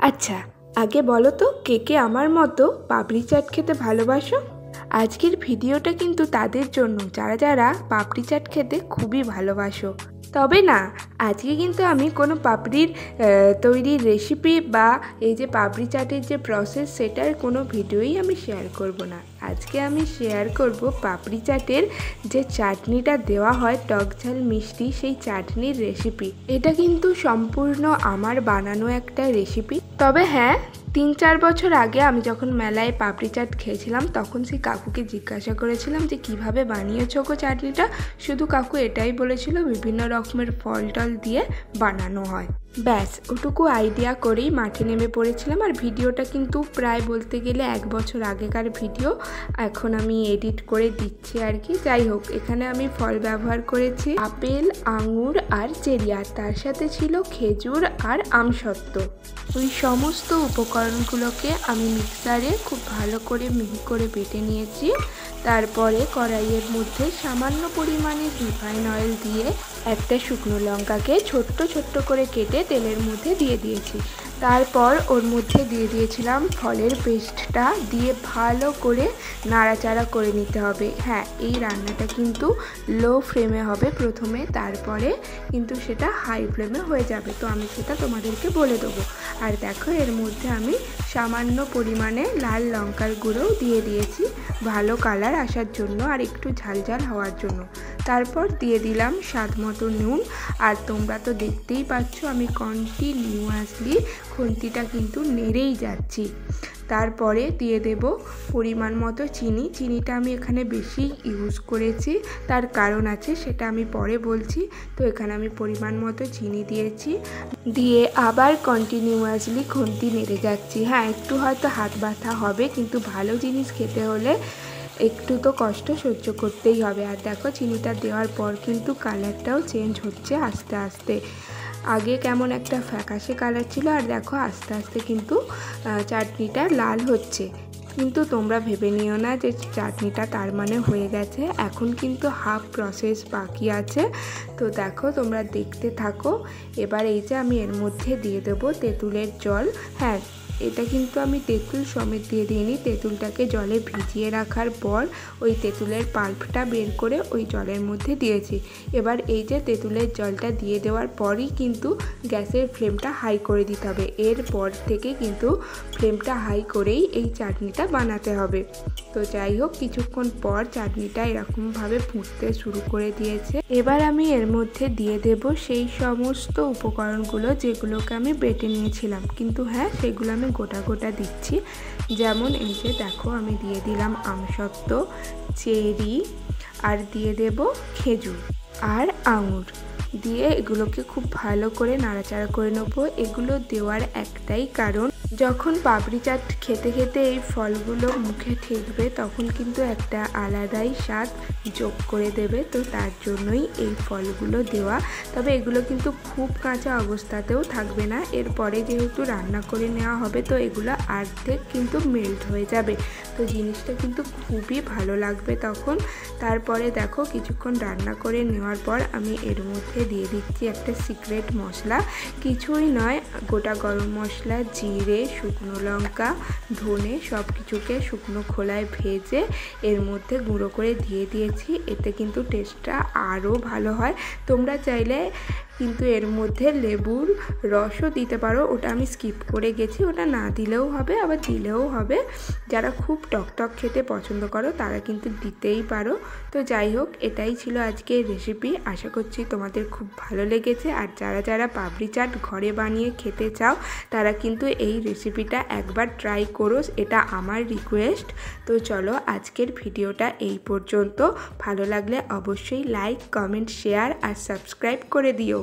আচ্ছা, আগে বলো তো কে কে আমার মতো পাপড়ি চাট খেতে ভালোবাসো? আজকের ভিডিওটা কিন্তু তাদের জন্য যারা যারা পাপড়ি চাট খেতে খুবই ভালোবাসো। তবে না, আজকে কিন্তু আমি কোনো পাপড়ির তৈরির রেসিপি বা এই যে পাপড়ি চাটের যে প্রসেস সেটার কোনো ভিডিওই আমি শেয়ার করব না। আজকে আমি শেয়ার করব পাপড়ি চাটের যে চাটনিটা দেওয়া হয় টক ঝাল মিষ্টি, সেই চাটনির রেসিপি। এটা কিন্তু সম্পূর্ণ আমার বানানো একটা রেসিপি। তবে হ্যাঁ, 3-4 বছর আগে আমি যখন মেলায় পাপড়ি চাট খেয়েছিলাম তখন সেই কাকুকে জিজ্ঞাসা করেছিলাম যে কিভাবে বানিয়েছো গো চাটনিটা। শুধু কাকু এটাই বলেছিল বিভিন্ন রকমের ফল টল দিয়ে বানানো হয়। ব্যাস ওটুকু আইডিয়া করেই মাঠে নেমে পড়েছিলাম। আর ভিডিওটা কিন্তু প্রায় বলতে গেলে 1 বছর আগেকার ভিডিও, এখন আমি এডিট করে দিচ্ছি আর কি। যাই হোক, এখানে আমি ফল ব্যবহার করেছি আপেল, আঙুর আর চেরি, আর তার সাথে ছিল খেজুর আর আমসত্ত্ব। ওই সমস্ত উপকরণগুলোকে আমি মিক্সারে খুব ভালো করে মিহি করে বেটে নিয়েছি। তারপরে কড়াইয়ের মধ্যে সামান্য পরিমাণে রিফাইন অয়েল দিয়ে একটা শুকনো লঙ্কাকে ছোট্ট ছোট্ট করে কেটে তেলের মধ্যে দিয়ে দিয়েছি। তারপর ওর মধ্যে দিয়ে দিয়েছিলাম ফলের পেস্টটা, দিয়ে ভালো করে নাড়াচাড়া করে নিতে হবে। হ্যাঁ, এই রান্নাটা কিন্তু লো ফ্লেমে হবে প্রথমে, তারপরে কিন্তু সেটা হাই ফ্লেমে হয়ে যাবে। তো আমি সেটা তোমাদেরকে বলে দেবো। আর দেখো, এর মধ্যে আমি সামান্য পরিমাণে লাল লঙ্কার গুঁড়োও দিয়ে দিয়েছি ভালো কালার আসার জন্য আর একটু ঝাল ঝাল হওয়ার জন্য। তারপর দিয়ে দিলাম স্বাদ মতো নুন। আর তোমরা তো দেখতেই পাচ্ছ আমি কন্টিনিউয়াসলি খুন্তিটা কিন্তু নেড়েই যাচ্ছি। তারপরে দিয়ে দেব পরিমাণ মতো চিনি। চিনিটা আমি এখানে বেশি ইউজ করেছি, তার কারণ আছে, সেটা আমি পরে বলছি। তো এখানে আমি পরিমাণ মতো চিনি দিয়েছি, দিয়ে আবার কন্টিনিউয়াসলি খুন্তি নেড়ে যাচ্ছি। হ্যাঁ, একটু হয়তো হাত ব্যথা হবে, কিন্তু ভালো জিনিস খেতে হলে একটু তো কষ্ট সহ্য করতেই হবে। আর দেখো, চিনিটা দেওয়ার পর কিন্তু কালারটাও চেঞ্জ হচ্ছে আস্তে আস্তে। আগে কেমন একটা ফ্যাকাশে কালার ছিল, আর দেখো আস্তে আস্তে কিন্তু চাটনিটা লাল হচ্ছে। কিন্তু তোমরা ভেবে নিও না যে চাটনিটা তার মানে হয়ে গেছে, এখন কিন্তু হাফ প্রসেস বাকি আছে। তো দেখো, তোমরা দেখতে থাকো। এবার এই যে আমি এর মধ্যে দিয়ে দেবো তেঁতুলের জল। হ্যাঁ, এটা কিন্তু আমি তেঁতুল সমেত দিয়ে দিইনি, তেঁতুলটাকে জলে ভিজিয়ে রাখার পর ওই তেঁতুলের পাল্পটা বের করে ওই জলের মধ্যে দিয়েছি। এবার এই যে তেঁতুলের জলটা দিয়ে দেওয়ার পরই কিন্তু গ্যাসের ফ্লেমটা হাই করে দিতে হবে। এরপর থেকে কিন্তু ফ্লেমটা হাই করেই এই চাটনিটা বানাতে হবে। তো যাই হোক, কিছুক্ষণ পর চাটনিটা এরকমভাবে ফুটতে শুরু করে দিয়েছে। এবার আমি এর মধ্যে দিয়ে দেব সেই সমস্ত উপকরণগুলো যেগুলোকে আমি বেটে নিয়েছিলাম, কিন্তু হ্যাঁ, সেগুলো আমি গোটা গোটা দিচ্ছি। যেমন এই যে দেখো, আমি দিয়ে দিলাম আমসত্ত্ব, চেরি, আর দিয়ে দেব খেজুর আর আঙুর, দিয়ে এগুলোকে খুব ভালো করে নাড়াচাড়া করে নেবো। এগুলো দেওয়ার একটাই কারণ, যখন পাপড়ি চাট খেতে খেতে এই ফলগুলো মুখে ঠেকবে তখন কিন্তু একটা আলাদাই স্বাদ যোগ করে দেবে। তো তার জন্যই এই ফলগুলো দেওয়া। তবে এগুলো কিন্তু খুব কাঁচা অবস্থাতেও থাকবে না, এরপরে যেহেতু রান্না করে নেওয়া হবে তো এগুলো অর্ধেক কিন্তু মেল্ট হয়ে যাবে। তো জিনিসটা কিন্তু খুবই ভালো লাগবে তখন। তারপরে দেখো, কিছুক্ষণ রান্না করে নেওয়ার পর আমি এর মধ্যে দিয়ে দিচ্ছি একটা সিক্রেট মশলা। কিছুই নয়, গোটা গরম মশলা, জিরে, শুকনো লঙ্কা, ধনে সব কিছুকে শুকনো খোলায় ভেজে এর মধ্যে গুঁড়ো করে দিয়ে দিয়েছি। এতে কিন্তু টেস্টটা আরও ভালো হয়। তোমরা চাইলে কিন্তু এর মধ্যে লেবুর রসও দিতে পারো, ওটা আমি স্কিপ করে গেছি, ওটা না দিলেও হবে আবার দিলেও হবে। যারা খুব টকটক খেতে পছন্দ করো তারা কিন্তু দিতেই পারো। তো যাই হোক, এটাই ছিল আজকের রেসিপি। আশা করছি তোমাদের খুব ভালো লেগেছে। আর যারা যারা পাপড়ি চাট ঘরে বানিয়ে খেতে চাও তারা কিন্তু এই রেসিপিটা একবার ট্রাই করো, এটা আমার রিকোয়েস্ট। তো চলো, আজকের ভিডিওটা এই পর্যন্ত। ভালো লাগলে অবশ্যই লাইক, কমেন্ট, শেয়ার আর সাবস্ক্রাইব করে দিও।